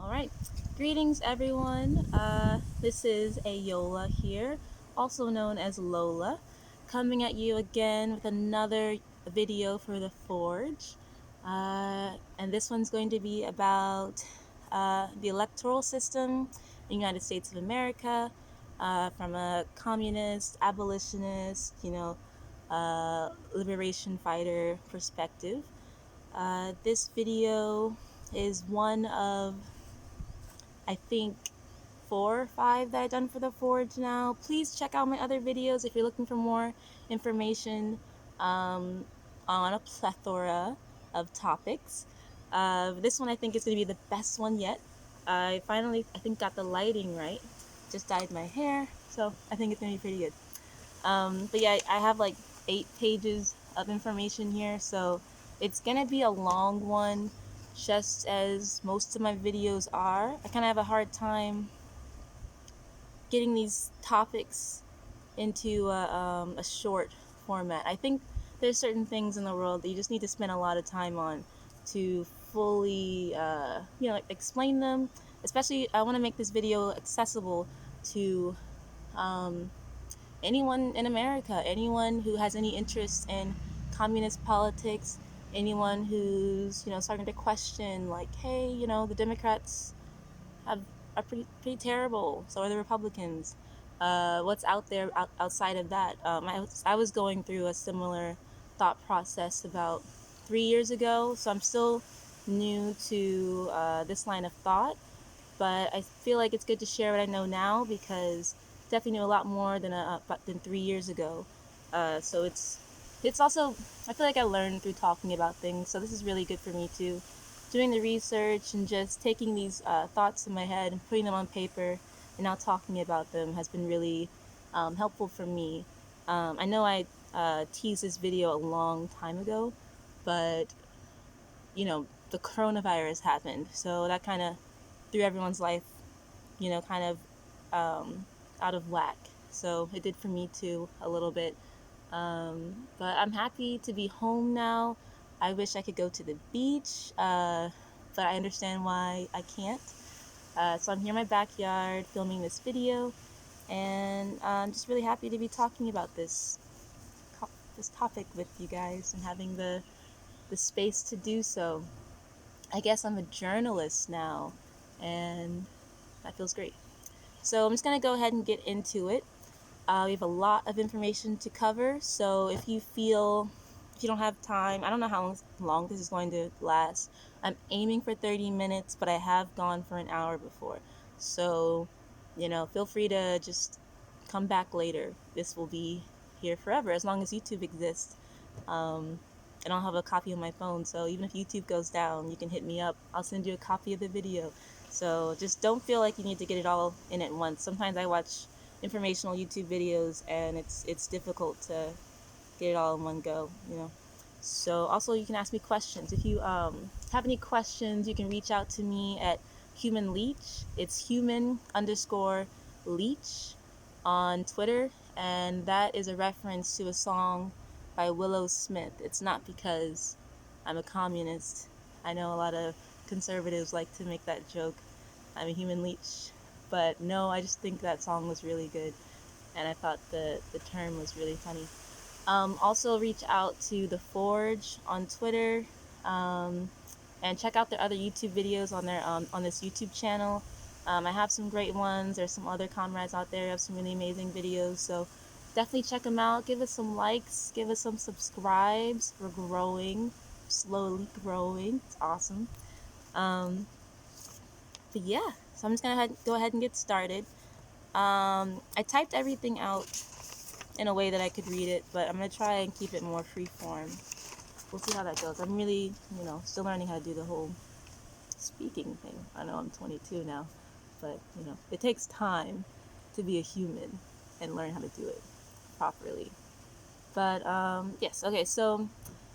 All right. Greetings, everyone. This is Ayeola here, also known as Lola, coming at you again with another video for the Forge. And this one's going to be about the electoral system in the United States of America from a communist, abolitionist, liberation fighter perspective. This video is one of, I think, 4 or 5 that I've done for the Forge now. Please check out my other videos if you're looking for more information on a plethora of topics. This one I think is going to be the best one yet. I finally, I think, got the lighting right. Just dyed my hair, so I think it's going to be pretty good. But yeah, I have like 8 pages of information here, so it's going to be a long one, just as most of my videos are. I kind of have a hard time getting these topics into a short format. I think there's certain things in the world that you just need to spend a lot of time on to fully, explain them. Especially, I want to make this video accessible to anyone in America, anyone who has any interest in communist politics, anyone who's starting to question, like, hey, the Democrats have are pretty terrible. So are the Republicans. What's out there outside of that? I was going through a similar thought process about 3 years ago, so I'm still new to this line of thought, but I feel like it's good to share what I know now because definitely knew a lot more than 3 years ago. So it's also, I feel like I learned through talking about things, so this is really good for me too. Doing the research and just taking these thoughts in my head and putting them on paper and now talking about them has been really helpful for me. I know I teased this video a long time ago, but the coronavirus happened, so that kind of threw everyone's life, kind of out of whack. So it did for me too, a little bit. But I'm happy to be home now. I wish I could go to the beach, but I understand why I can't. So I'm here in my backyard filming this video, and I'm just really happy to be talking about this topic with you guys and having the space to do so. I guess I'm a journalist now, and that feels great. So I'm just going to go ahead and get into it. We have a lot of information to cover, so if you don't have time, I don't know how long this is going to last. I'm aiming for 30 minutes, but I have gone for an hour before. So, feel free to just come back later. This will be here forever, as long as YouTube exists. I don't have a copy on my phone, so even if YouTube goes down, you can hit me up. I'll send you a copy of the video. So just don't feel like you need to get it all in at once. Sometimes I watch informational YouTube videos and it's difficult to get it all in one go, So also you can ask me questions. If you have any questions, you can reach out to me at Human Leech. It's human_leech on Twitter, and that is a reference to a song by Willow Smith. It's not because I'm a communist. I know a lot of conservatives like to make that joke. I'm a human leech. But no, I just think that song was really good, and I thought the term was really funny. Also reach out to The Forge on Twitter, and check out their other YouTube videos on their on this YouTube channel. I have some great ones. There's some other comrades out there who have some really amazing videos, so definitely check them out. Give us some likes, give us some subscribes. We're growing, slowly growing. It's awesome. But yeah, so I'm just gonna go ahead and get started. I typed everything out in a way that I could read it, but I'm gonna try and keep it more free form. We'll see how that goes. I'm really, still learning how to do the whole speaking thing. I know I'm 22 now, but it takes time to be a human and learn how to do it properly. But yes, okay, so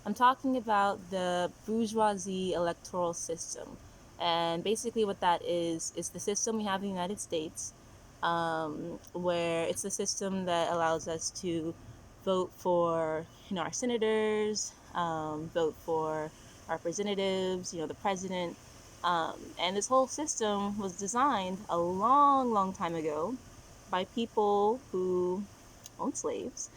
I'm talking about the bourgeoisie electoral system. And basically what that is the system we have in the United States, where it's the system that allows us to vote for our senators, vote for our representatives, the president, And this whole system was designed a long, long time ago by people who owned slaves,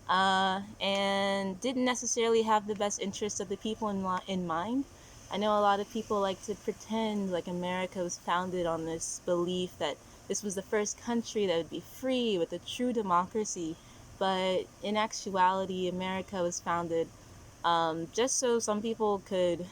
and didn't necessarily have the best interests of the people in mind. I know a lot of people like to pretend like America was founded on this belief that this was the first country that would be free with a true democracy, but in actuality, America was founded just so some people could,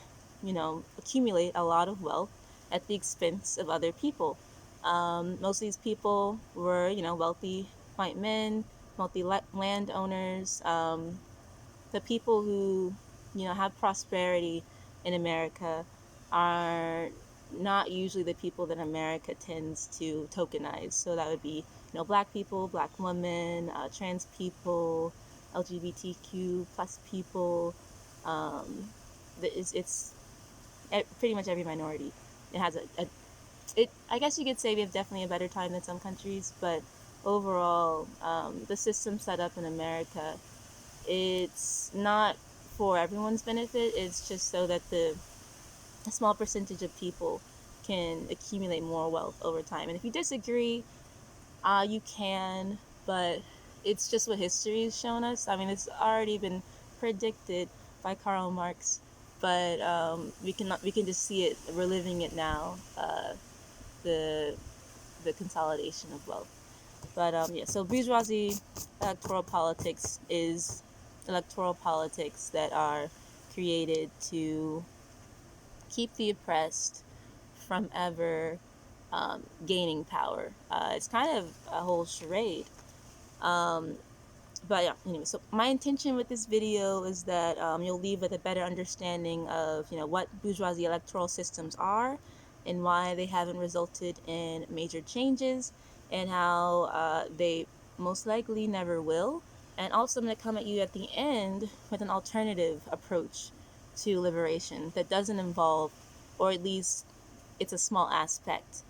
accumulate a lot of wealth at the expense of other people. Most of these people were, wealthy white men, multi landowners, the people who, have prosperity in America are not usually the people that America tends to tokenize. So that would be, black people, black women, trans people, LGBTQ plus people. Um, it's pretty much every minority. It has I guess you could say we have definitely a better time than some countries, but overall, the system set up in America, it's not for everyone's benefit. It's just so that a small percentage of people can accumulate more wealth over time. And if you disagree, you can, but it's just what history has shown us. I mean, it's already been predicted by Karl Marx, but we can just see it. We're living it now. The the consolidation of wealth. But yeah, so bourgeoisie electoral politics is electoral politics that are created to keep the oppressed from ever gaining power. It's kind of a whole charade. Um, but yeah, anyway, so my intention with this video is that you'll leave with a better understanding of what bourgeoisie electoral systems are and why they haven't resulted in major changes, and how they most likely never will. And also I'm going to come at you at the end with an alternative approach to liberation that doesn't involve, or at least it's a small aspect,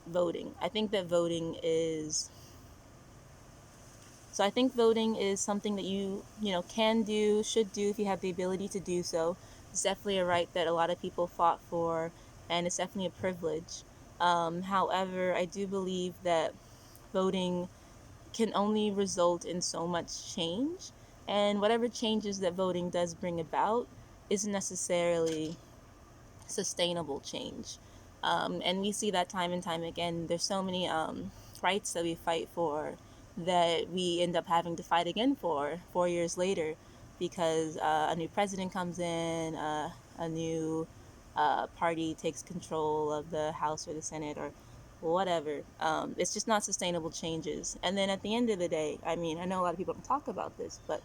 voting. I think voting is something that you can do, should do if you have the ability to do so. It's definitely a right that a lot of people fought for, and it's definitely a privilege. However, I do believe that voting can only result in so much change, and whatever changes that voting does bring about isn't necessarily sustainable change. And we see that time and time again. There's so many rights that we fight for that we end up having to fight again for 4 years later, because a new president comes in, a new party takes control of the House or the Senate or whatever. It's just not sustainable changes. And then at the end of the day, I mean, I know a lot of people don't talk about this, but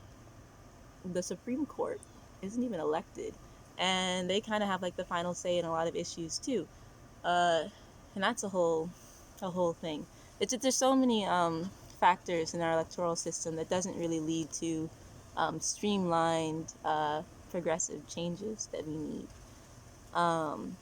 the Supreme Court isn't even elected, and they kind of have like the final say in a lot of issues too. Uh, and that's a whole thing. It's just, there's so many factors in our electoral system that doesn't really lead to streamlined, progressive changes that we need. Um,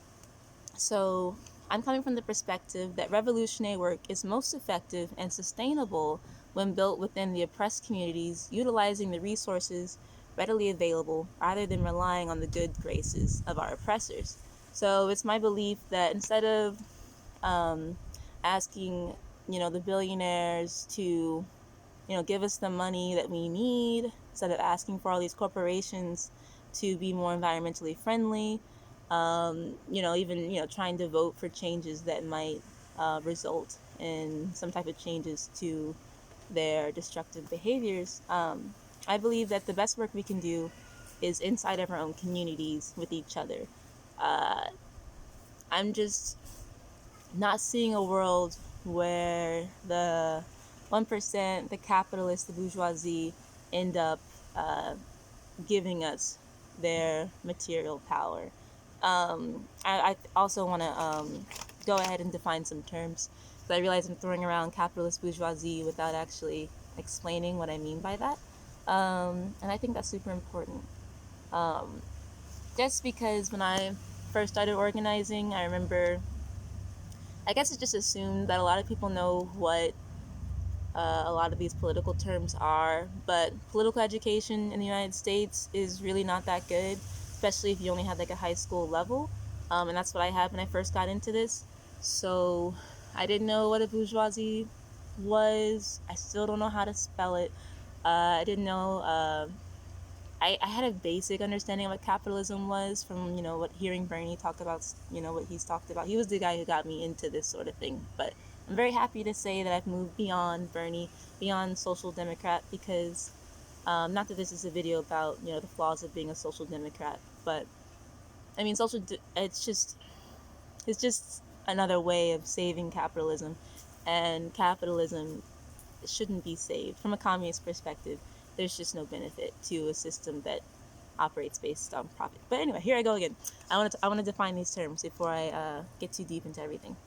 so I'm coming from the perspective that revolutionary work is most effective and sustainable when built within the oppressed communities, utilizing the resources readily available rather than relying on the good graces of our oppressors. So it's my belief that instead of um, asking, the billionaires to, give us the money that we need, instead of asking for all these corporations to be more environmentally friendly, even, trying to vote for changes that might result in some type of changes to their destructive behaviors. I believe that the best work we can do is inside of our own communities with each other. Uh, I'm just not seeing a world where the 1%, the capitalists, the bourgeoisie, end up uh, giving us their material power. I also want to go ahead and define some terms, because I realize I'm throwing around capitalist bourgeoisie without actually explaining what I mean by that. And I think that's super important. Um, just because when I first started organizing, I remember, I guess it's just assumed that a lot of people know what a lot of these political terms are, but political education in the United States is really not that good, especially if you only have like a high school level. And that's what I had when I first got into this. So I didn't know what a bourgeoisie was. I still don't know how to spell it. I didn't know. I had a basic understanding of what capitalism was from, what hearing Bernie talk about, what he's talked about. He was the guy who got me into this sort of thing. But I'm very happy to say that I've moved beyond Bernie, beyond social democrat, because not that this is a video about, the flaws of being a social democrat, but I mean, it's just another way of saving capitalism, and capitalism shouldn't be saved. From a communist perspective, there's just no benefit to a system that operates based on profit. But anyway, here I go again. I want to define these terms before I get too deep into everything.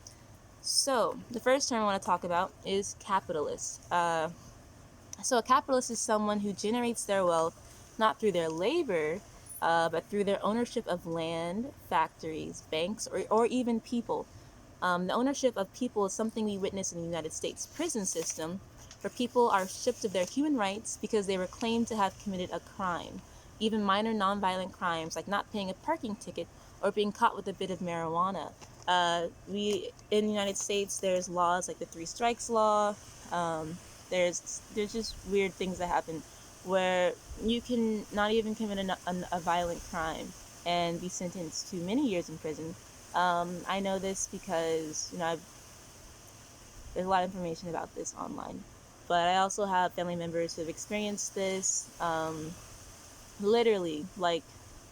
So the first term I want to talk about is capitalist. So a capitalist is someone who generates their wealth not through their labor, but through their ownership of land, factories, banks, or even people. The ownership of people is something we witness in the United States prison system, where people are stripped of their human rights because they were claimed to have committed a crime. Even minor nonviolent crimes like not paying a parking ticket or being caught with a bit of marijuana. We in the United States, there's laws like the Three Strikes Law. There's just weird things that happen where you can not even commit a violent crime and be sentenced to many years in prison. I know this because there's a lot of information about this online, but I also have family members who have experienced this. Literally, like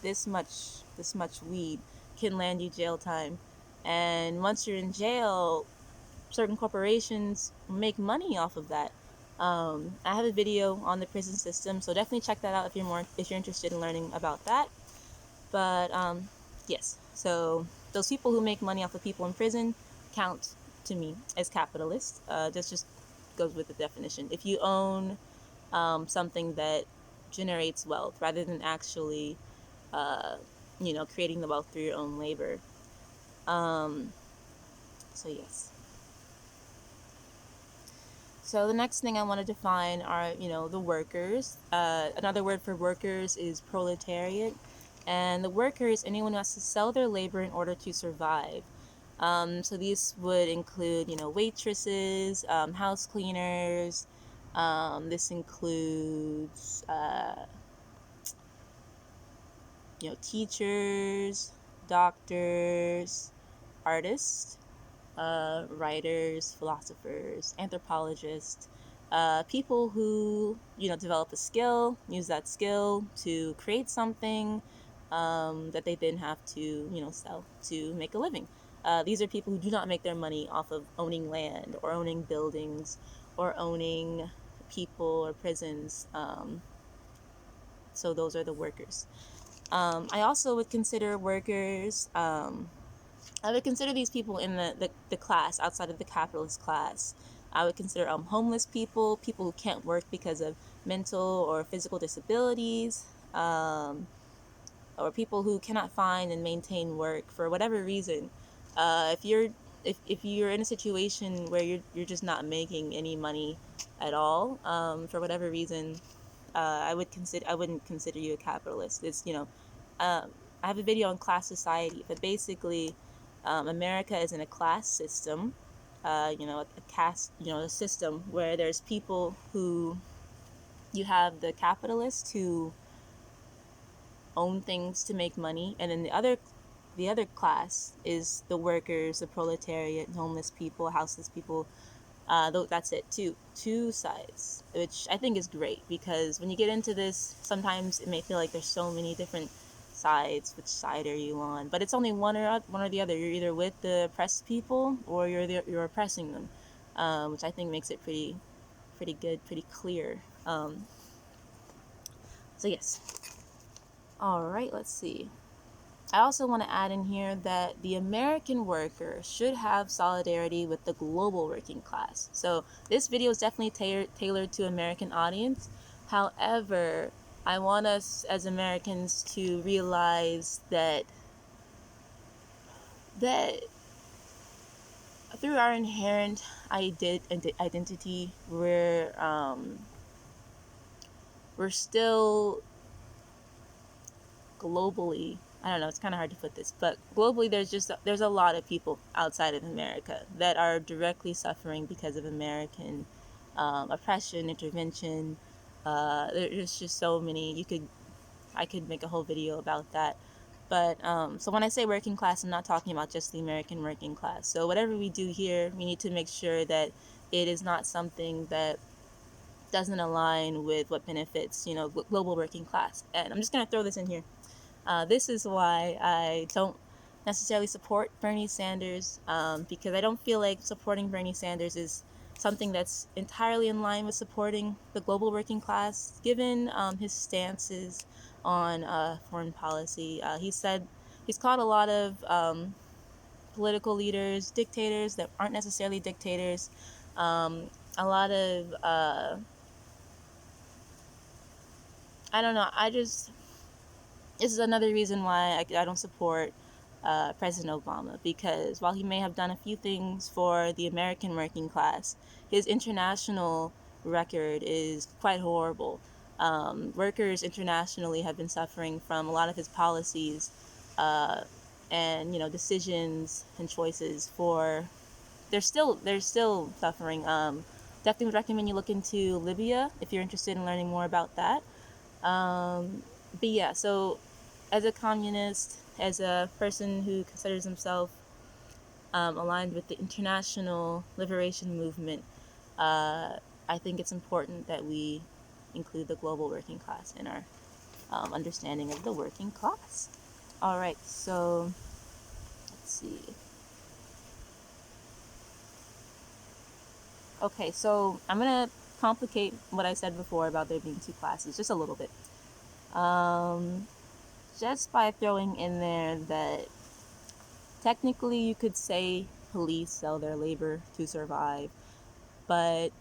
this much weed can land you jail time, and once you're in jail, certain corporations make money off of that. I have a video on the prison system, so definitely check that out if you're interested in learning about that. But yes, so those people who make money off of people in prison count to me as capitalists. This just goes with the definition. If you own something that generates wealth rather than actually, creating the wealth through your own labor. So yes. So the next thing I want to define are, the workers. Another word for workers is proletariat. And the worker is anyone who has to sell their labor in order to survive. So these would include, waitresses, house cleaners. This includes, teachers, doctors, artists, writers, philosophers, anthropologists, people who, develop a skill, use that skill to create something that they then have to, sell to make a living. These are people who do not make their money off of owning land or owning buildings or owning people or prisons. So those are the workers. I also would consider workers, I would consider these people in the class outside of the capitalist class. I would consider homeless people, people who can't work because of mental or physical disabilities, or people who cannot find and maintain work for whatever reason. If you're in a situation where you're just not making any money at all, for whatever reason, I wouldn't consider you a capitalist. It's I have a video on class society, but basically, America is in a class system. A system where there's people who you have the capitalists who own things to make money, and then the other class is the workers, the proletariat, homeless people, houseless people. That's it. Two sides, which I think is great, because when you get into this, sometimes it may feel like there's so many different sides. Which side are you on? But it's only one or the other. You're either with the oppressed people or you're oppressing them, which I think makes it pretty good, pretty clear. So yes. All right. Let's see. I also want to add in here that the American worker should have solidarity with the global working class. So this video is definitely tailored to American audience. However, I want us as Americans to realize that through our inherent identity, we're still globally I don't know, it's kind of hard to put this, but globally there's a lot of people outside of America that are directly suffering because of American oppression, intervention. There's just so many. I could make a whole video about that. But so when I say working class, I'm not talking about just the American working class. So whatever we do here, we need to make sure that it is not something that doesn't align with what benefits, global working class. And I'm just going to throw this in here. This is why I don't necessarily support Bernie Sanders, because I don't feel like supporting Bernie Sanders is something that's entirely in line with supporting the global working class, given his stances on foreign policy. He's called a lot of political leaders dictators that aren't necessarily dictators. A lot of I don't know. This is another reason why I don't support President Obama, because while he may have done a few things for the American working class, his international record is quite horrible. Workers internationally have been suffering from a lot of his policies uh, and decisions and choices. They're still suffering. Definitely would recommend you look into Libya if you're interested in learning more about that. But yeah, so as a communist, as a person who considers himself aligned with the international liberation movement, I think it's important that we include the global working class in our understanding of the working class. All right, so let's see. Okay, so I'm gonna complicate what I said before about there being two classes just a little bit. Just by throwing in there that technically you could say police sell their labor to survive, but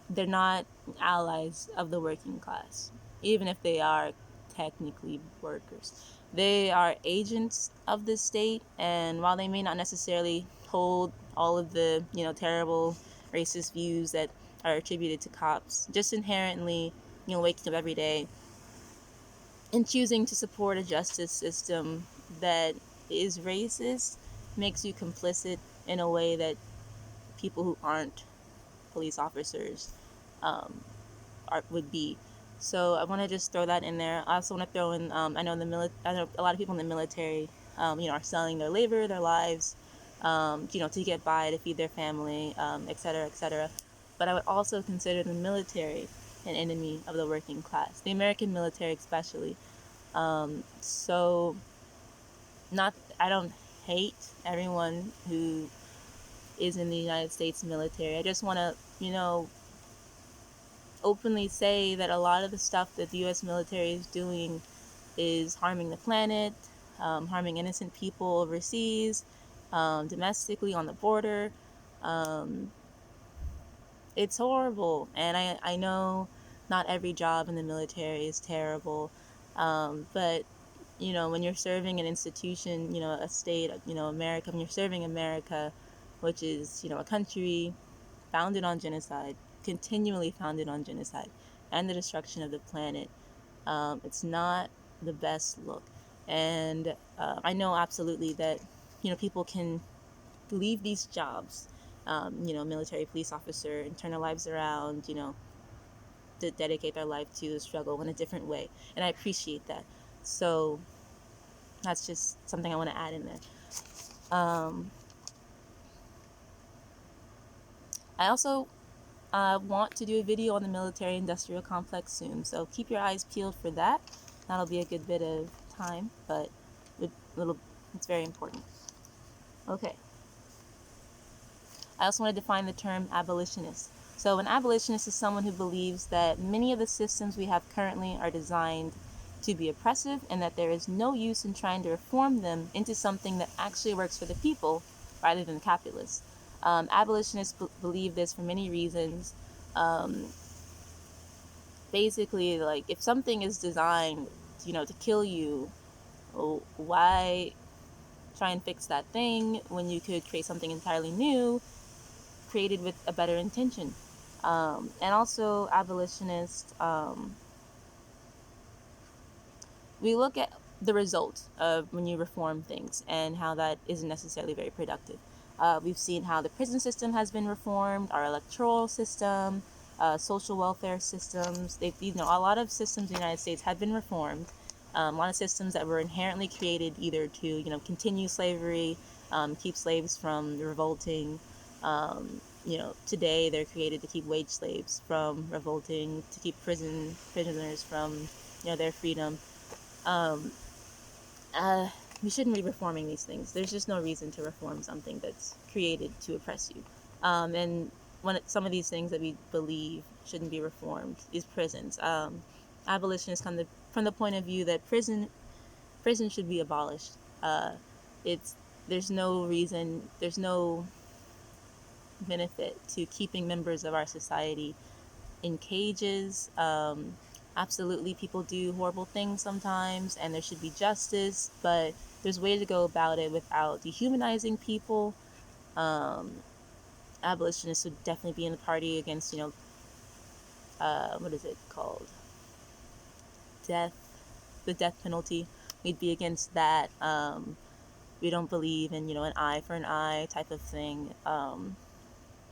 they're not allies of the working class, even if they are technically workers. They are agents of the state, and while they may not necessarily hold all of the, terrible racist views that are attributed to cops, just inherently, waking up every day and choosing to support a justice system that is racist makes you complicit in a way that people who aren't police officers would be. So I want to just throw that in there. I also want to throw in, I know a lot of people in the military, are selling their labor, their lives, to get by, to feed their family, et cetera, et cetera. But I would also consider the military an enemy of the working class, the American military especially. So I don't hate everyone who is in the United States military. I just want to, openly say that a lot of the stuff that the U.S. military is doing is harming the planet, harming innocent people overseas, domestically on the border. Um, it's horrible, and I know not every job in the military is terrible, but when you're serving an institution, a state, America, when you're serving America, which is, a country founded on genocide, continually founded on genocide, and the destruction of the planet, it's not the best look. And I know absolutely that, people can leave these jobs, military, police officer, and turn their lives around, to dedicate their life to the struggle in a different way. And I appreciate that. So that's just something I want to add in there. I also want to do a video on the military industrial complex soon, so keep your eyes peeled for that. That'll be a good bit of time, but it's very important. Okay. I also want to define the term abolitionist. So an abolitionist is someone who believes that many of the systems we have currently are designed to be oppressive, and that there is no use in trying to reform them into something that actually works for the people rather than the capitalists. Abolitionists believe this for many reasons. Basically, like, if something is designed, to kill you, why try and fix that thing when you could create something entirely new, created with a better intention? And also, abolitionists, we look at the result of when you reform things, and how that isn't necessarily very productive. We've seen how the prison system has been reformed, our electoral system, social welfare systems. A lot of systems in the United States have been reformed. A lot of systems that were inherently created either to, continue slavery, keep slaves from revolting. Today they're created to keep wage slaves from revolting, to keep prisoners from, their freedom. Um, we shouldn't be reforming these things. There's just no reason to reform something that's created to oppress you. And some of these things that we believe shouldn't be reformed, these prisons. Abolitionists come from the point of view that prison should be abolished. It's There's no reason, there's no benefit to keeping members of our society in cages. Absolutely, people do horrible things sometimes, and there should be justice, but there's ways to go about it without dehumanizing people. Abolitionists would definitely be in the party against, what is it called? Death, the death penalty. We'd be against that. We don't believe in, an eye for an eye type of thing.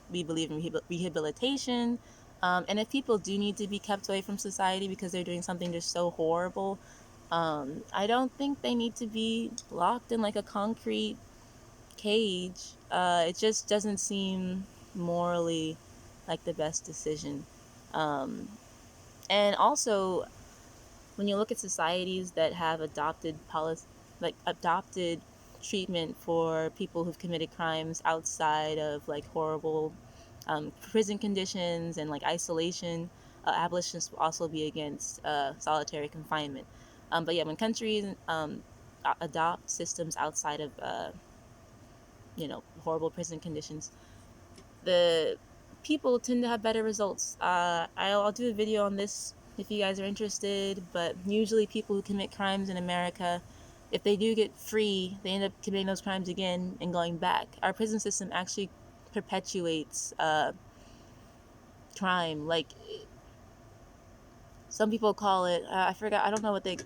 We believe in rehabilitation. And if people do need to be kept away from society because they're doing something just so horrible, I don't think they need to be locked in like a concrete cage. It just doesn't seem morally like the best decision. And also, when you look at societies that have adopted treatment for people who've committed crimes outside of like horrible prison conditions and like isolation, abolitionists will also be against solitary confinement. But yeah, when countries adopt systems outside of horrible prison conditions, the people tend to have better results. I'll do a video on this if you guys are interested, but usually people who commit crimes in America, if they do get free, they end up committing those crimes again and going back. Our prison system actually perpetuates crime. Like, some people call it, I forgot, I don't know what they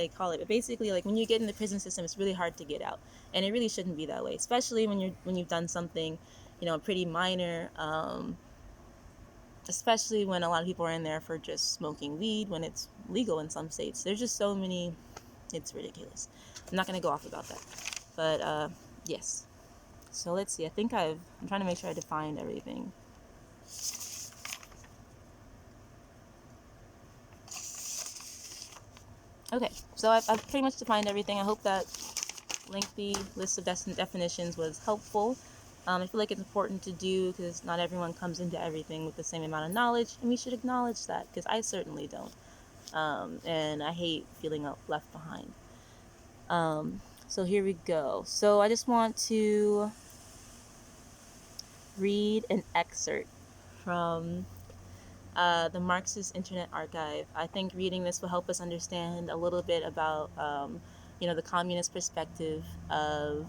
call it, but basically, like, when you get in the prison system, it's really hard to get out, and it really shouldn't be that way, especially when you've done something, pretty minor. Especially when a lot of people are in there for just smoking weed when it's legal in some states. There's just so many, it's ridiculous. I'm not going to go off about that. But, yes. So let's see. I'm trying to make sure I defined everything. Okay, so I've pretty much defined everything. I hope that lengthy list of definitions was helpful. I feel like it's important to do because not everyone comes into everything with the same amount of knowledge, and we should acknowledge that, because I certainly don't. And I hate feeling left behind. So here we go. So I just want to read an excerpt from the Marxist Internet Archive. I think reading this will help us understand a little bit about, the communist perspective of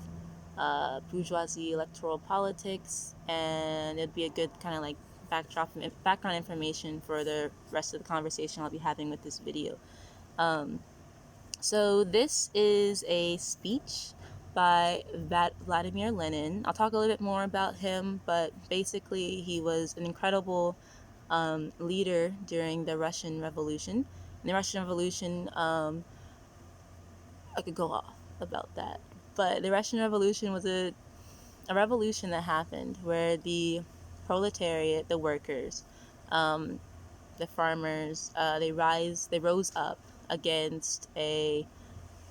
bourgeoisie electoral politics, and it'd be a good kind of like background information for the rest of the conversation I'll be having with this video. So this is a speech by Vladimir Lenin. I'll talk a little bit more about him, but basically he was an incredible leader during the Russian Revolution. In the Russian Revolution, I could go off about that, but the Russian Revolution was a revolution that happened where the proletariat, the workers, the farmers, they rose up against a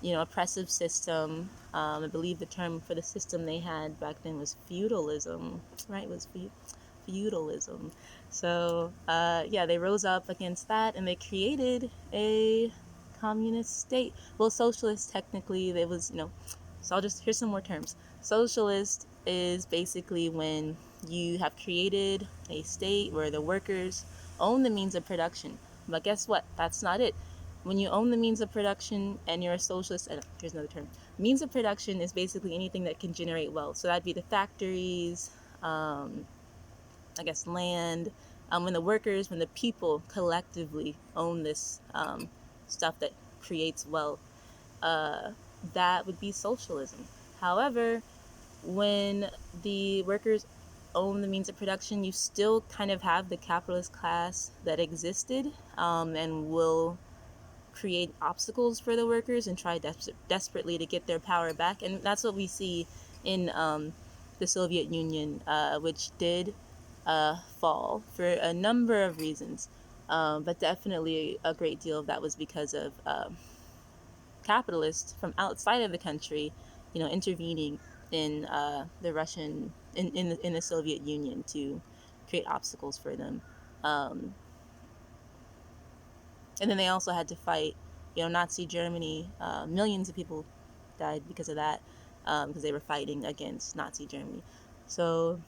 oppressive system. I believe the term for the system they had back then was feudalism, right? It was feudalism. So they rose up against that, and they created a communist state. Well, socialist technically, it was, so here's some more terms. Socialist is basically when you have created a state where the workers own the means of production. But guess what? That's not it. When you own the means of production and you're a socialist, and here's another term. Means of production is basically anything that can generate wealth. So that'd be the factories, land. When the people collectively own this stuff that creates wealth, that would be socialism. However, when the workers own the means of production, you still kind of have the capitalist class that existed, and will create obstacles for the workers and try desperately to get their power back. And that's what we see in the Soviet Union, which did fall for a number of reasons. But definitely a great deal of that was because of capitalists from outside of the country, intervening in the Russian, in the Soviet Union to create obstacles for them. Um, and then they also had to fight, Nazi Germany. Millions of people died because of that, because they were fighting against Nazi Germany. So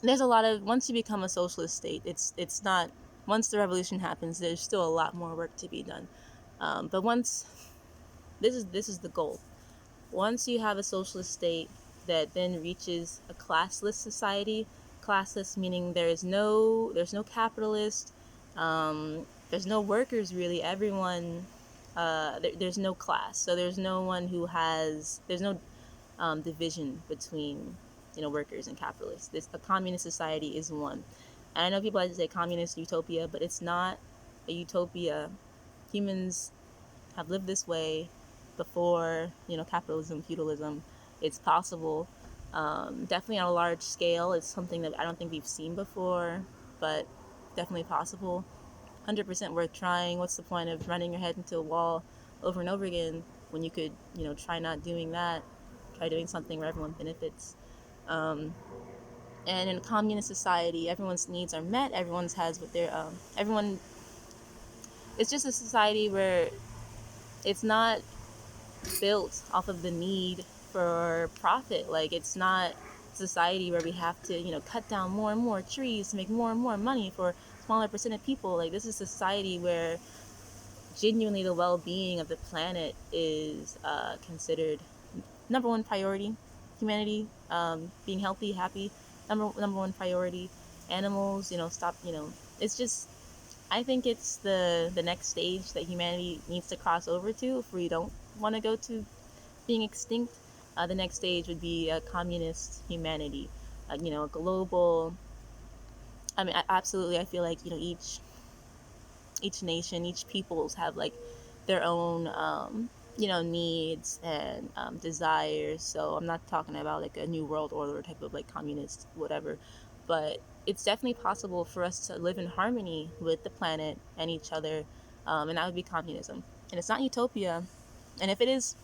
there's a lot of, once you become a socialist state, it's not, once the revolution happens, there's still a lot more work to be done. But once, this is the goal. Once you have a socialist state that then reaches a classless society, classless meaning there's no capitalist, there's no workers really. Everyone, there's no class, so there's no one who has, there's no division between workers and capitalists. A communist society is one. And I know people like to say communist utopia, but it's not a utopia. Humans have lived this way before, capitalism, feudalism. It's possible. Definitely on a large scale. It's something that I don't think we've seen before, but definitely possible. 100% worth trying. What's the point of running your head into a wall over and over again when you could, try not doing that, try doing something where everyone benefits. And in a communist society, everyone's needs are met. Everyone's has what they're, everyone, it's just a society where it's not built off of the need for profit. Like, it's not a society where we have to, cut down more and more trees to make more and more money for a smaller percent of people. Like, this is a society where genuinely the well-being of the planet is considered number one priority. Humanity, being healthy, happy, number one priority. Animals, stop, it's just, I think it's the next stage that humanity needs to cross over to if we don't want to go to being extinct. The next stage would be a communist humanity, a global. I mean, absolutely. I feel like each nation, each peoples have like their own needs and desires. So I'm not talking about like a new world order type of like communist whatever, but it's definitely possible for us to live in harmony with the planet and each other, and that would be communism. And it's not utopia. And if it is,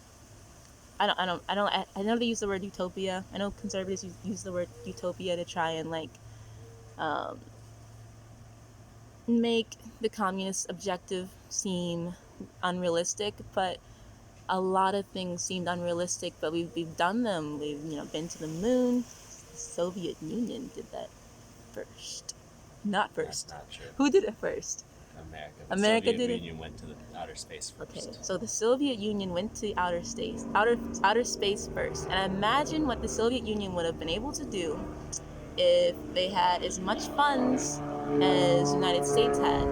I know they use the word utopia. I know conservatives use the word utopia to try and like um, make the communist objective seem unrealistic, but a lot of things seemed unrealistic, but we've done them. We've been to the moon. The Soviet Union did that first. Not first. Not true. Who did it first? America. America Soviet did it. Union went to the outer space first. Okay, so the Soviet Union went to outer space first, and imagine what the Soviet Union would have been able to do if they had as much funds as the United States had.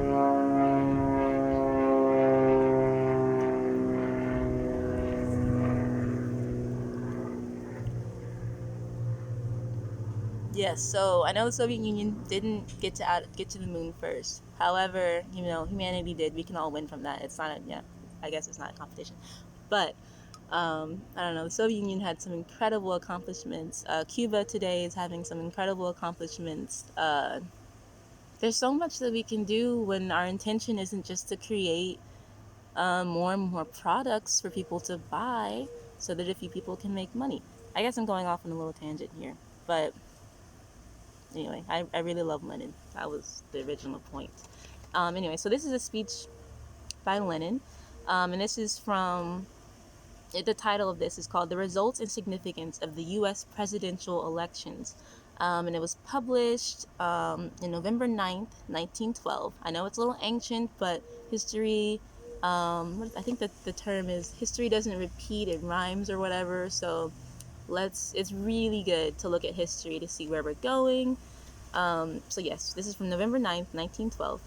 Yes, so I know the Soviet Union didn't get to the moon first. However, humanity did. We can all win from that. It's not I guess it's not a competition. But I don't know. The Soviet Union had some incredible accomplishments. Cuba today is having some incredible accomplishments. There's so much that we can do when our intention isn't just to create more and more products for people to buy so that a few people can make money. I guess I'm going off on a little tangent here, but anyway, I really love Lenin. That was the original point. Anyway, so this is a speech by Lenin, and this is from, the title of this is called "The Results and Significance of the U.S. Presidential Elections." And it was published in November 9th, 1912. I know it's a little ancient, but history, I think that the term is history doesn't repeat, it rhymes or whatever. So it's really good to look at history to see where we're going. So yes, this is from November 9th, 1912.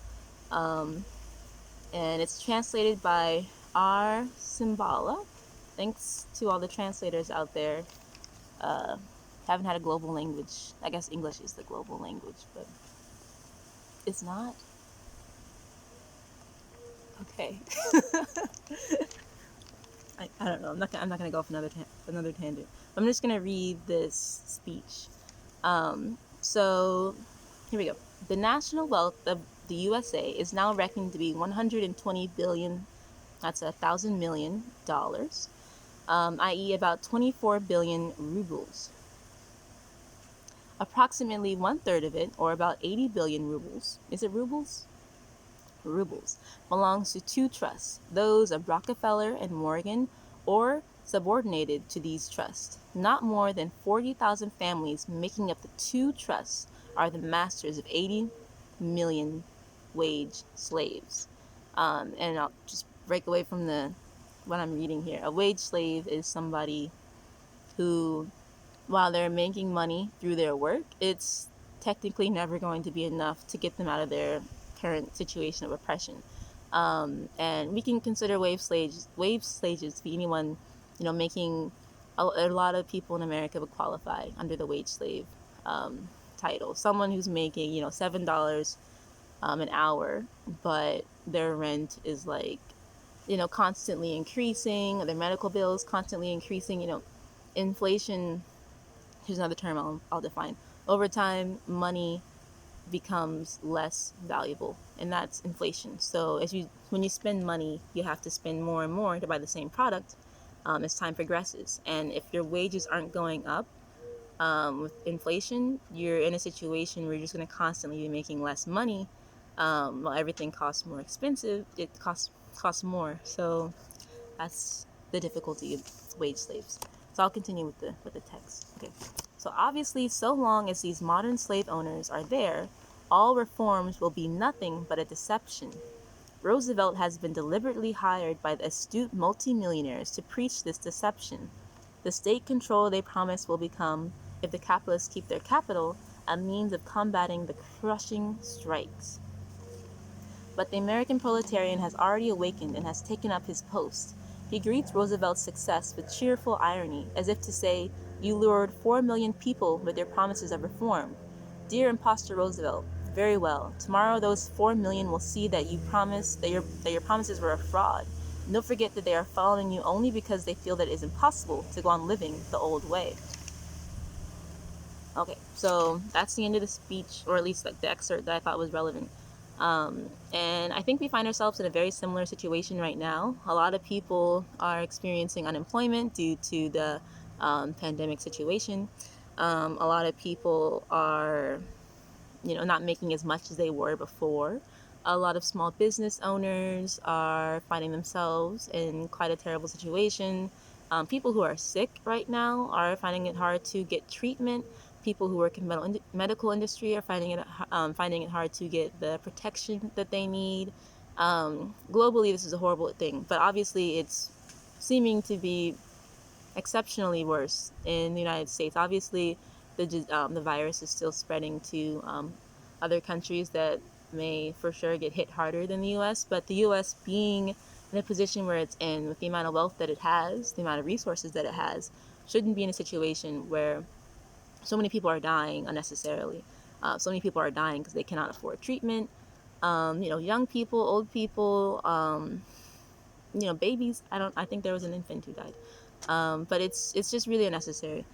And it's translated by R. Simbala. thanks to all the translators out there. Uh, haven't had a global language. I guess English is the global language, but it's not. Okay. I don't know. I'm not gonna go off another tangent. I'm just gonna read this speech. So here we go. The national wealth of the USA is now reckoned to be 120 billion. That's $1,000 million, i.e., about 24 billion rubles. Approximately one third of it, or about 80 billion rubles. Is it rubles? Rubles belongs to two trusts, those of Rockefeller and Morgan, or subordinated to these trusts. Not more than 40,000 families making up the two trusts are the masters of 80 million wage slaves. And I'll just break away from what I'm reading here. A wage slave is somebody who, while they're making money through their work, it's technically never going to be enough to get them out of their current situation of oppression. And we can consider wage slaves to be anyone, making a lot of people in America would qualify under the wage slave title. Someone who's making, $7 an hour, but their rent is like, constantly increasing, their medical bills constantly increasing, inflation. Here's another term I'll define. Over time, money becomes less valuable, and that's inflation. So when you spend money, you have to spend more and more to buy the same product as time progresses. And if your wages aren't going up with inflation, you're in a situation where you're just going to constantly be making less money. While everything costs more expensive, it costs more. So that's the difficulty of wage slaves. So I'll continue with the text. Okay. So obviously, so long as these modern slave owners are there, all reforms will be nothing but a deception. Roosevelt has been deliberately hired by the astute multimillionaires to preach this deception. The state control they promise will become, if the capitalists keep their capital, a means of combating the crushing strikes. But the American proletarian has already awakened and has taken up his post. He greets Roosevelt's success with cheerful irony, as if to say, "You lured 4 million people with your promises of reform. Dear impostor Roosevelt, very well. Tomorrow those 4 million will see that you promised that your promises were a fraud. And don't forget that they are following you only because they feel that it is impossible to go on living the old way." Okay, so that's the end of the speech, or at least like the excerpt that I thought was relevant. And I think we find ourselves in a very similar situation right now. A lot of people are experiencing unemployment due to the pandemic situation. A lot of people are, not making as much as they were before. A lot of small business owners are finding themselves in quite a terrible situation. People who are sick right now are finding it hard to get treatment. People who work in medical industry are finding it hard to get the protection that they need. Globally, this is a horrible thing, but obviously, it's seeming to be exceptionally worse in the United States. Obviously, the virus is still spreading to other countries that may for sure get hit harder than the U.S. But the U.S. being in a position where it's in, with the amount of wealth that it has, the amount of resources that it has, shouldn't be in a situation where so many people are dying unnecessarily. So many people are dying because they cannot afford treatment. Young people, old people, babies. I think there was an infant who died. But it's just really unnecessary.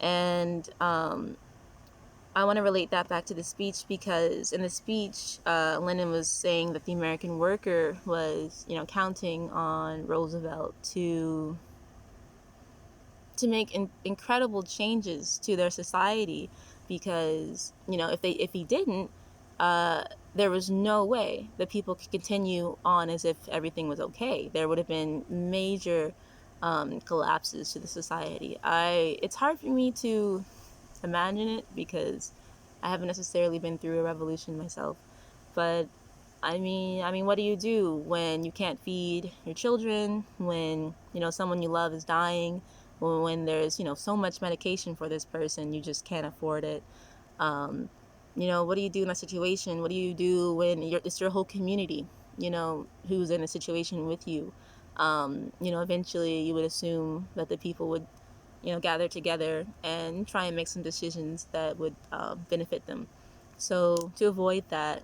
And I want to relate that back to the speech, because in the speech, Lenin was saying that the American worker was, counting on Roosevelt to make incredible changes to their society, because if he didn't, there was no way that people could continue on as if everything was okay. There would have been major collapses to the society. It's hard for me to imagine it because I haven't necessarily been through a revolution myself, but what do you do when you can't feed your children, when someone you love is dying, when there's so much medication for this person, you just can't afford it? What do you do in that situation? What do you do when it's your whole community, who's in a situation with you? Eventually you would assume that the people would, gather together and try and make some decisions that would benefit them. So to avoid that,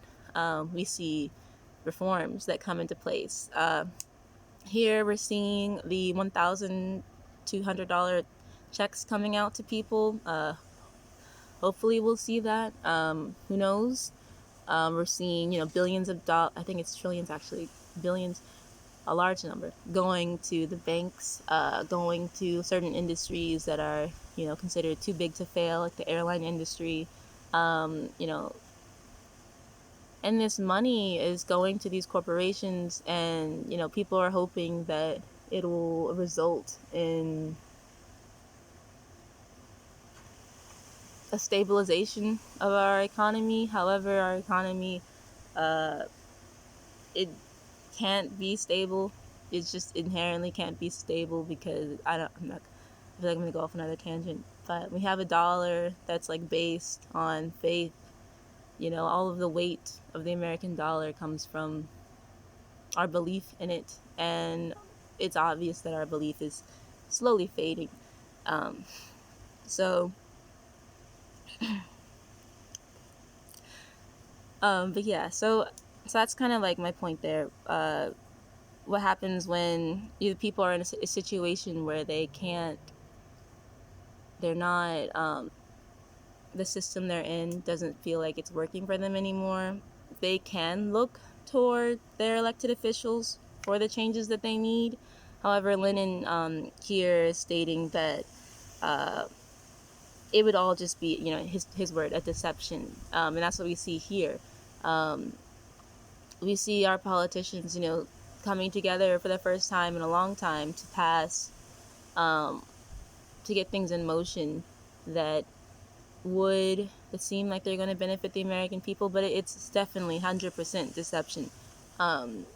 we see reforms that come into place. Here we're seeing the $1,200 checks coming out to people. Hopefully we'll see that. Who knows? We're seeing, billions of dollars. I think it's trillions actually. Billions, a large number, going to the banks, going to certain industries that are, considered too big to fail, like the airline industry. Um, you know, and this money is going to these corporations, and people are hoping that it will result in a stabilization of our economy. However, our economy, uh, it can't be stable. It just inherently can't be stable because I'm not. I feel like I'm gonna go off another tangent. But we have a dollar that's like based on faith. All of the weight of the American dollar comes from our belief in it, and it's obvious that our belief is slowly fading. Um, so, but yeah, so that's kind of like my point there. What happens when people are in a situation where they're not, the system they're in doesn't feel like it's working for them anymore. They can look toward their elected officials for the changes that they need. However, Lennon here is stating that uh, it would all just be, his word, a deception. And that's what we see here. Um, we see our politicians, coming together for the first time in a long time to pass, um, to get things in motion that would seem like they're going to benefit the American people, but it's definitely 100% deception. Um,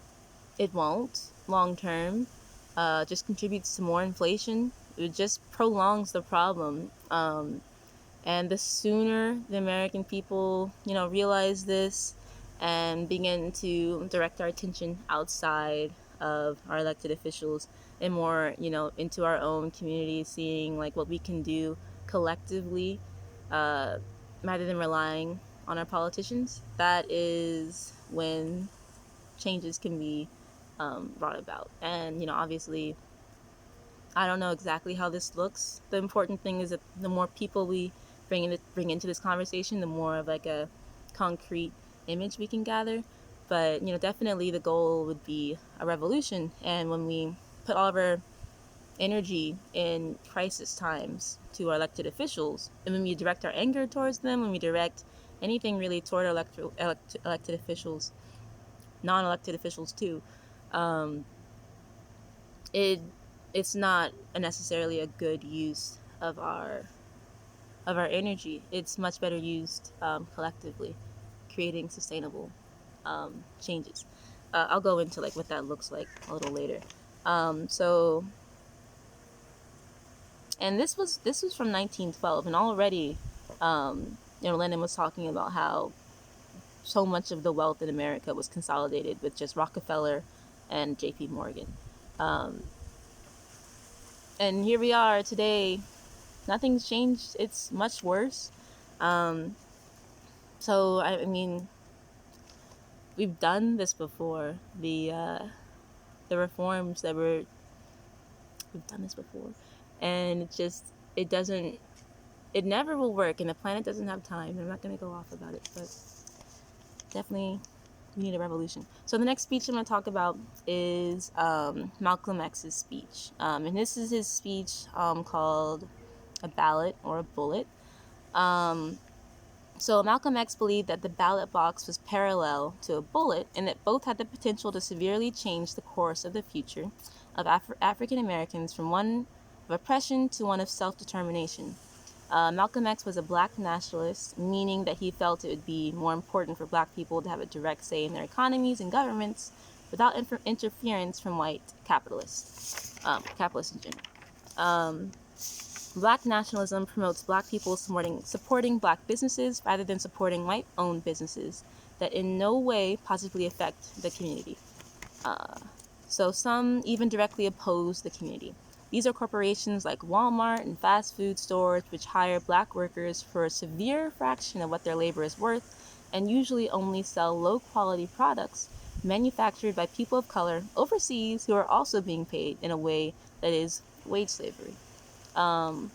it won't long term. Just contributes to more inflation. It just prolongs the problem. And the sooner the American people, realize this and begin to direct our attention outside of our elected officials and more, into our own community, seeing like what we can do collectively, uh, rather than relying on our politicians, that is when changes can be brought about. And, obviously, I don't know exactly how this looks. The important thing is that the more people we bring into this conversation, the more of like a concrete image we can gather. But definitely the goal would be a revolution. And when we put all of our energy in crisis times to our elected officials, and when we direct our anger towards them, when we direct anything really toward our elected officials, non-elected officials too, um, it it's not necessarily a good use of our energy. It's much better used collectively, creating sustainable changes. I'll go into like what that looks like a little later. So, and this was from 1912, and already, Lenin was talking about how so much of the wealth in America was consolidated with just Rockefeller and J.P. Morgan. Um, and here we are today. Nothing's changed. It's much worse. Um, so I mean, we've done this before. The reforms that we've done this before, and it doesn't it never will work, and the planet doesn't have time. I'm not gonna go off about it, but definitely we need a revolution. So the next speech I'm gonna talk about is Malcolm X's speech, and this is his speech called "A Ballot or a Bullet." Um, So Malcolm X believed that the ballot box was parallel to a bullet and that both had the potential to severely change the course of the future of African Americans from one of oppression to one of self-determination. Malcolm X was a black nationalist, meaning that he felt it would be more important for black people to have a direct say in their economies and governments without interference from white capitalists, capitalists in general. Um, Black nationalism promotes black people supporting black businesses rather than supporting white-owned businesses that in no way positively affect the community. So some even directly oppose the community. These are corporations like Walmart and fast food stores, which hire black workers for a severe fraction of what their labor is worth and usually only sell low quality products manufactured by people of color overseas who are also being paid in a way that is wage slavery. Um,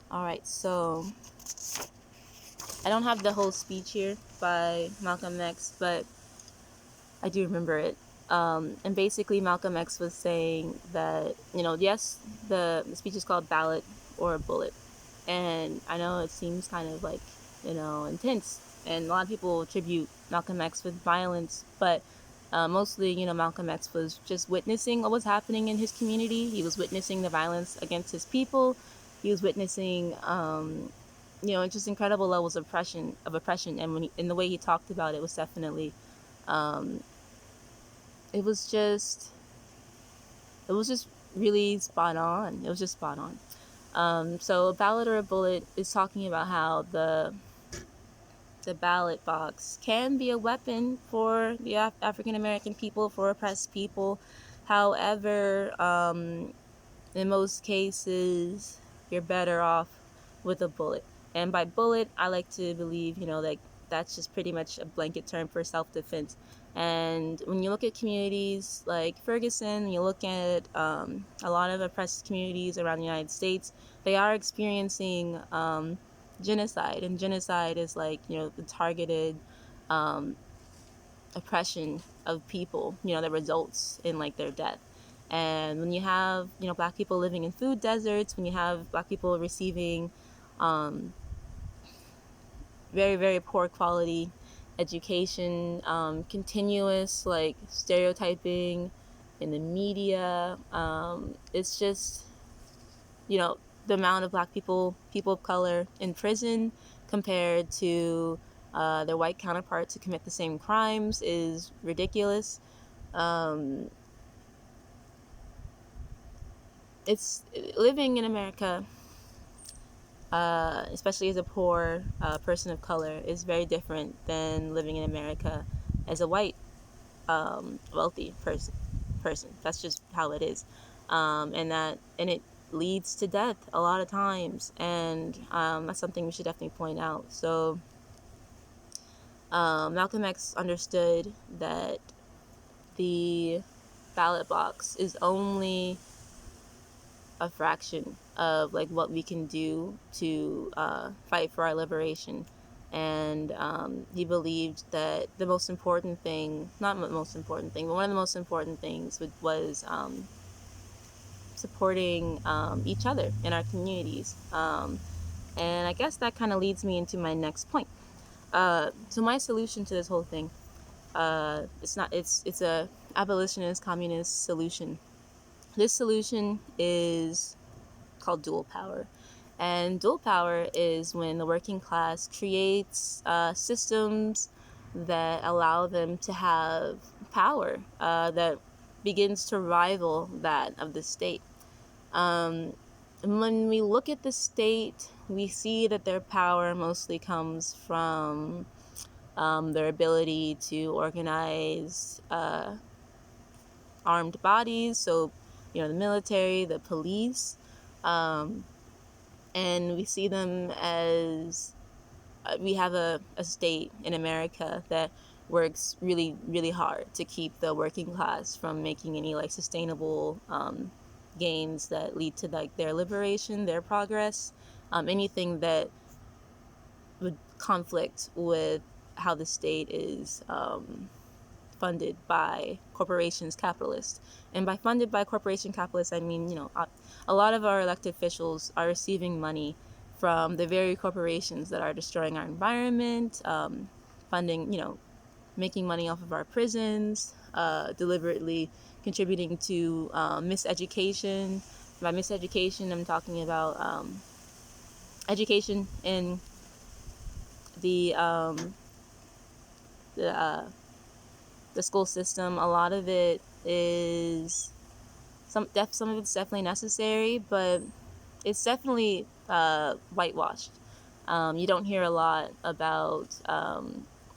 all right, so I don't have the whole speech here by Malcolm X, but I do remember it. And basically, Malcolm X was saying that, yes, the speech is called Ballot or Bullet. And I know it seems kind of like, intense. And a lot of people attribute Malcolm X with violence, but mostly, Malcolm X was just witnessing what was happening in his community. He was witnessing the violence against his people. He was witnessing, just incredible levels of oppression. And in the way he talked about it was definitely, um, it was just really spot on. It was just spot on. So a ballot or a bullet is talking about how the ballot box can be a weapon for the African American people, for oppressed people. However, in most cases, you're better off with a bullet. And by bullet, I like to believe, like that's just pretty much a blanket term for self-defense. And when you look at communities like Ferguson, you look at a lot of oppressed communities around the United States, they are experiencing genocide. And genocide is like, the targeted um, oppression of people, that results in like their death. And when you have, black people living in food deserts, when you have black people receiving very, very poor quality education, continuous like stereotyping in the media, it's just, the amount of black people of color in prison compared to their white counterparts who commit the same crimes is ridiculous. Um, it's living in America, especially as a poor person of color, is very different than living in America as a white wealthy person. That's just how it is, and it leads to death a lot of times, and that's something we should definitely point out. So Malcolm X understood that the ballot box is only a fraction of like what we can do to fight for our liberation. And he believed that the most important thing, not the most important thing, but one of the most important things was supporting each other in our communities. And I guess that kind of leads me into my next point. So my solution to this whole thing, it's a abolitionist communist solution. This solution is called dual power. And dual power is when the working class creates systems that allow them to have power that begins to rival that of the state. When we look at the state, we see that their power mostly comes from their ability to organize armed bodies, so the military, the police, um, and we see them as we have a state in America that works really, really hard to keep the working class from making any like sustainable gains that lead to like their liberation, their progress, anything that would conflict with how the state is funded by corporations, capitalists. And by funded by corporation capitalists, I mean, a lot of our elected officials are receiving money from the very corporations that are destroying our environment, funding, making money off of our prisons, deliberately contributing to miseducation. By miseducation, I'm talking about education in the um, the uh, the school system. A lot of it is some of it's definitely necessary, but it's definitely whitewashed. You don't hear a lot about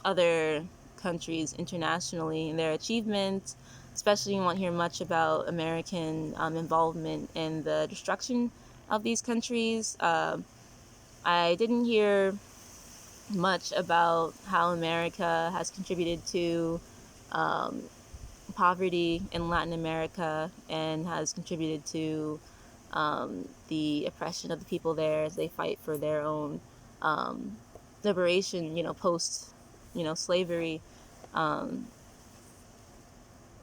other countries internationally and their achievements, especially you won't hear much about American involvement in the destruction of these countries. I didn't hear much about how America has contributed to um, poverty in Latin America and has contributed to the oppression of the people there as they fight for their own um, liberation, post, slavery. Um,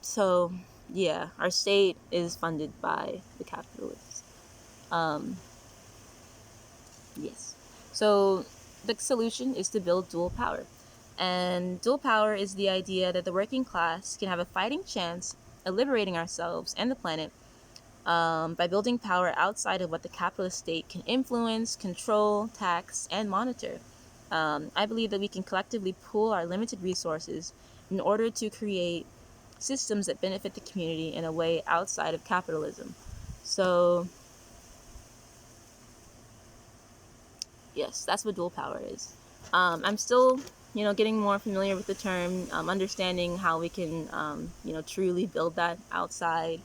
so, yeah, our state is funded by the capitalists. Um, yes. So, the solution is to build dual power. And dual power is the idea that the working class can have a fighting chance at liberating ourselves and the planet by building power outside of what the capitalist state can influence, control, tax, and monitor. I believe that we can collectively pool our limited resources in order to create systems that benefit the community in a way outside of capitalism. So, yes, that's what dual power is. I'm still, getting more familiar with the term, understanding how we can, truly build that outside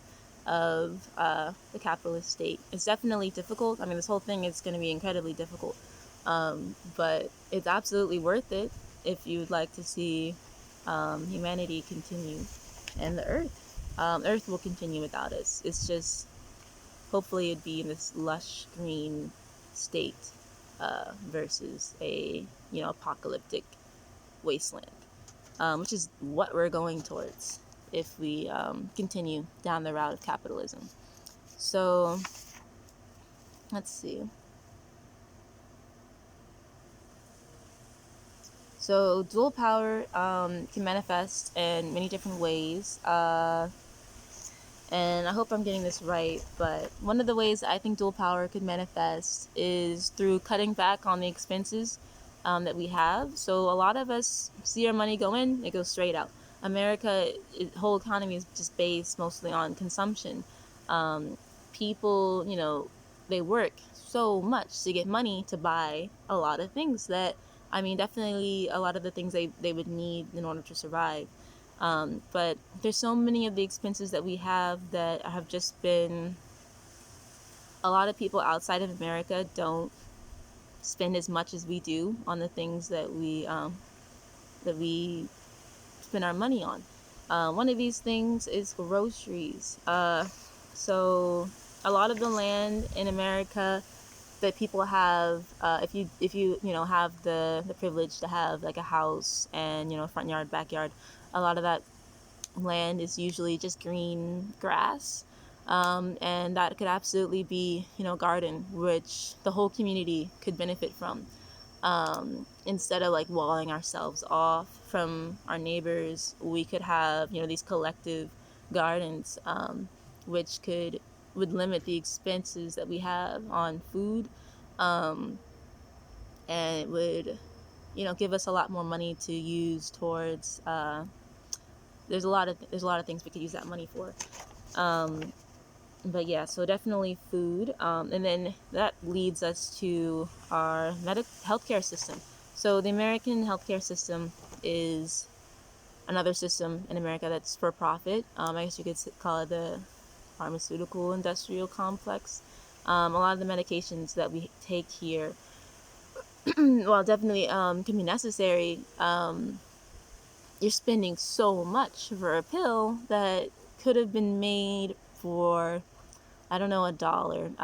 of the capitalist state. It's definitely difficult. I mean, this whole thing is going to be incredibly difficult, but it's absolutely worth it if you'd like to see humanity continue, and the Earth. Earth will continue without us. It's just hopefully it'd be in this lush green state versus a apocalyptic wasteland, which is what we're going towards if we continue down the route of capitalism. So let's see. So dual power can manifest in many different ways. And I hope I'm getting this right, but one of the ways I think dual power could manifest is through cutting back on the expenses that we have. So a lot of us see our money go in, it goes straight out. America, whole economy is just based mostly on consumption. People, they work so much to get money to buy a lot of things that, I mean, definitely a lot of the things they would need in order to survive. But there's so many of the expenses that we have that have just been, a lot of people outside of America don't spend as much as we do on the things that we spend our money on. One of these things is groceries. So a lot of the land in America that people have, if you have the privilege to have like a house and front yard, backyard, a lot of that land is usually just green grass. And that could absolutely be, garden, which the whole community could benefit from. Instead of like walling ourselves off from our neighbors, we could have, these collective gardens, which would limit the expenses that we have on food, and it would, give us a lot more money to use towards there's a lot of things we could use that money for. But yeah, so definitely food, and then that leads us to our healthcare system. So the American healthcare system is another system in America that's for profit. I guess you could call it the pharmaceutical industrial complex. A lot of the medications that we take here, well, definitely can be necessary. You're spending so much for a pill that could have been made for, I don't know, $1.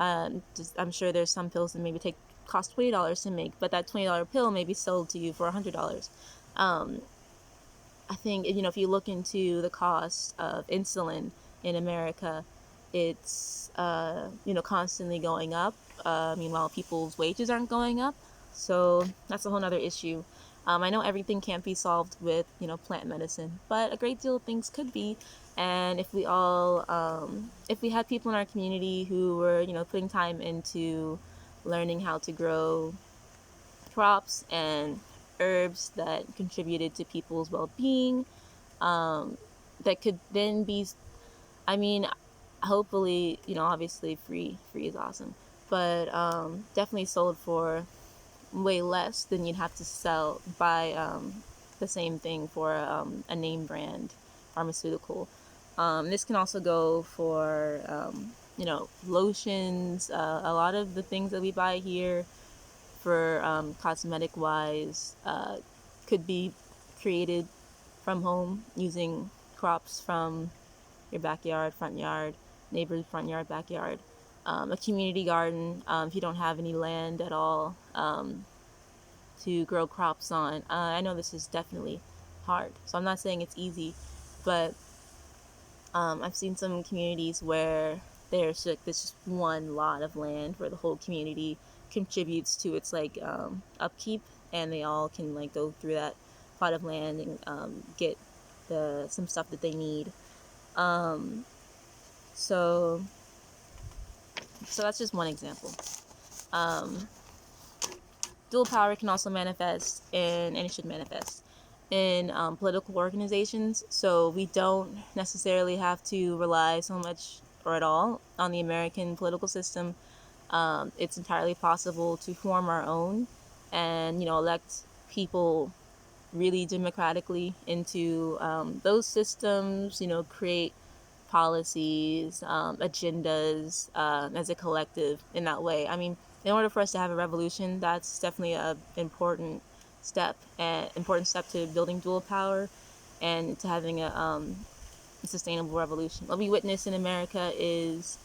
I'm sure there's some pills that maybe cost $20 to make, but that $20 pill may be sold to you for $100. I think, if you look into the cost of insulin in America, it's constantly going up. Meanwhile, people's wages aren't going up, so that's a whole other issue. I know everything can't be solved with plant medicine, but a great deal of things could be. And if we had people in our community who were putting time into learning how to grow crops and herbs that contributed to people's well-being, that could then be, I mean, hopefully, obviously free is awesome, but definitely sold for way less than you'd have to buy the same thing for a name brand pharmaceutical. This can also go for lotions. A lot of the things that we buy here for cosmetic wise could be created from home using crops from your backyard, front yard, neighbor's front yard, backyard, a community garden if you don't have any land at all to grow crops on. I know this is definitely hard, so I'm not saying it's easy, but I've seen some communities where there's like this just one lot of land where the whole community contributes to its like upkeep, and they all can like go through that plot of land and get some stuff that they need. So that's just one example. Dual power can also manifest and it should manifest in political organizations. So we don't necessarily have to rely so much or at all on the American political system. It's entirely possible to form our own and, elect people really democratically into those systems, create policies, agendas as a collective in that way. I mean, in order for us to have a revolution, that's definitely an important step to building dual power and to having a sustainable revolution. What we witness in America is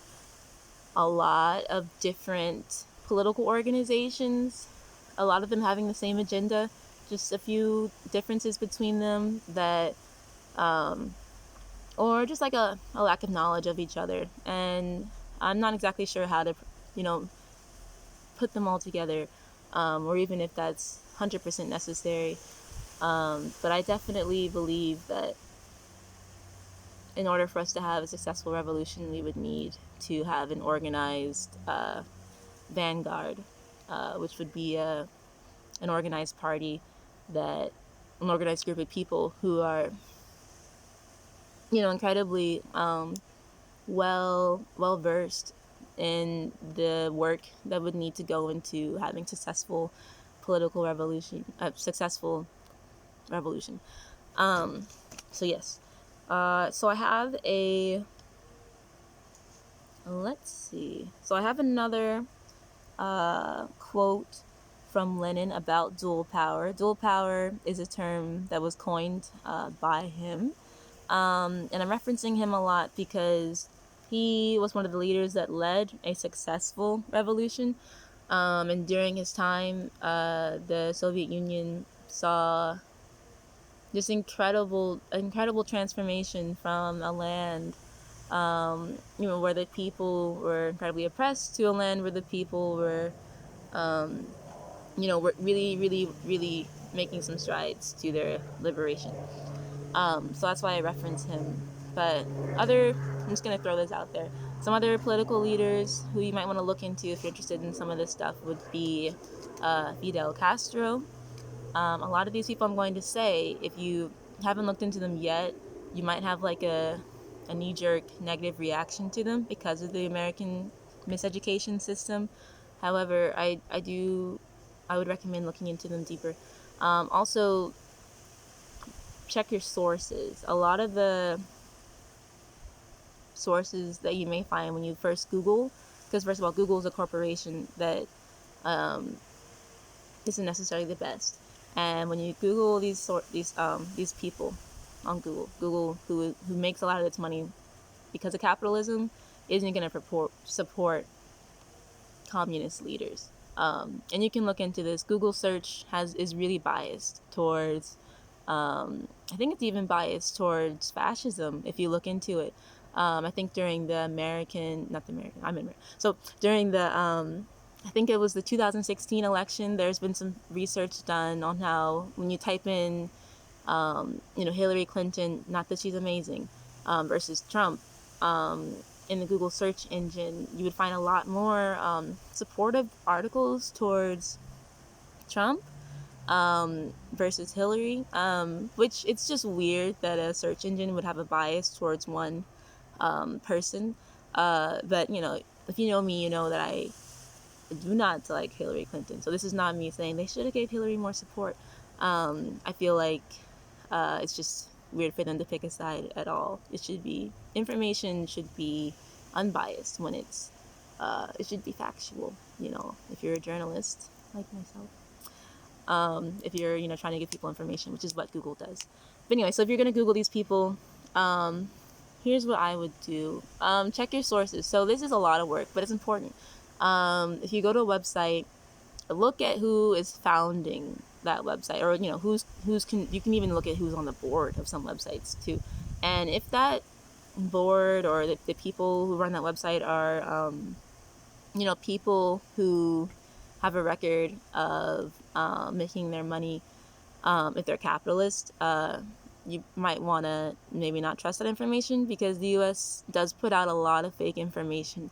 a lot of different political organizations, a lot of them having the same agenda, just a few differences between them that or just like a lack of knowledge of each other. And I'm not exactly sure how to, put them all together, or even if that's 100% necessary. But I definitely believe that in order for us to have a successful revolution, we would need to have an organized vanguard, which would be an organized party, an organized group of people who are, incredibly well versed in the work that would need to go into having successful revolution. So yes. So I have let's see. So I have another quote from Lenin about dual power. Dual power is a term that was coined by him. And I'm referencing him a lot because he was one of the leaders that led a successful revolution. And during his time, the Soviet Union saw this incredible transformation from a land, where the people were incredibly oppressed to a land where the people were, were really, really, really making some strides to their liberation. So that's why I reference him. But I'm just going to throw this out there. Some other political leaders who you might want to look into if you're interested in some of this stuff would be Fidel Castro. A lot of these people I'm going to say, if you haven't looked into them yet, you might have like a knee-jerk negative reaction to them because of the American miseducation system. However, I would recommend looking into them deeper. Also, check your sources. A lot of the sources that you may find when you first Google, because first of all, Google is a corporation that isn't necessarily the best. And when you Google these people on Google who makes a lot of its money because of capitalism isn't going to support communist leaders. And you can look into this. Google search is really biased towards. I think it's even biased towards fascism if you look into it. I think during the during the I think it was the 2016 election, there's been some research done on how when you type in, Hillary Clinton, not that she's amazing, versus Trump, in the Google search engine, you would find a lot more supportive articles towards Trump versus Hillary, which it's just weird that a search engine would have a bias towards one person. But if you know me, you know that do not like Hillary Clinton. So this is not me saying they should have gave Hillary more support. I feel like it's just weird for them to pick a side at all. It should be, information should be unbiased when it should be factual, if you're a journalist like myself. If you're, trying to give people information, which is what Google does. But anyway, so if you're going to Google these people, here's what I would do. Check your sources. So this is a lot of work, but it's important. If you go to a website, look at who is founding that website, or you can even look at who's on the board of some websites too. And if that board or the people who run that website are people who have a record of making their money, if they're capitalist, you might want to maybe not trust that information, because the US does put out a lot of fake information.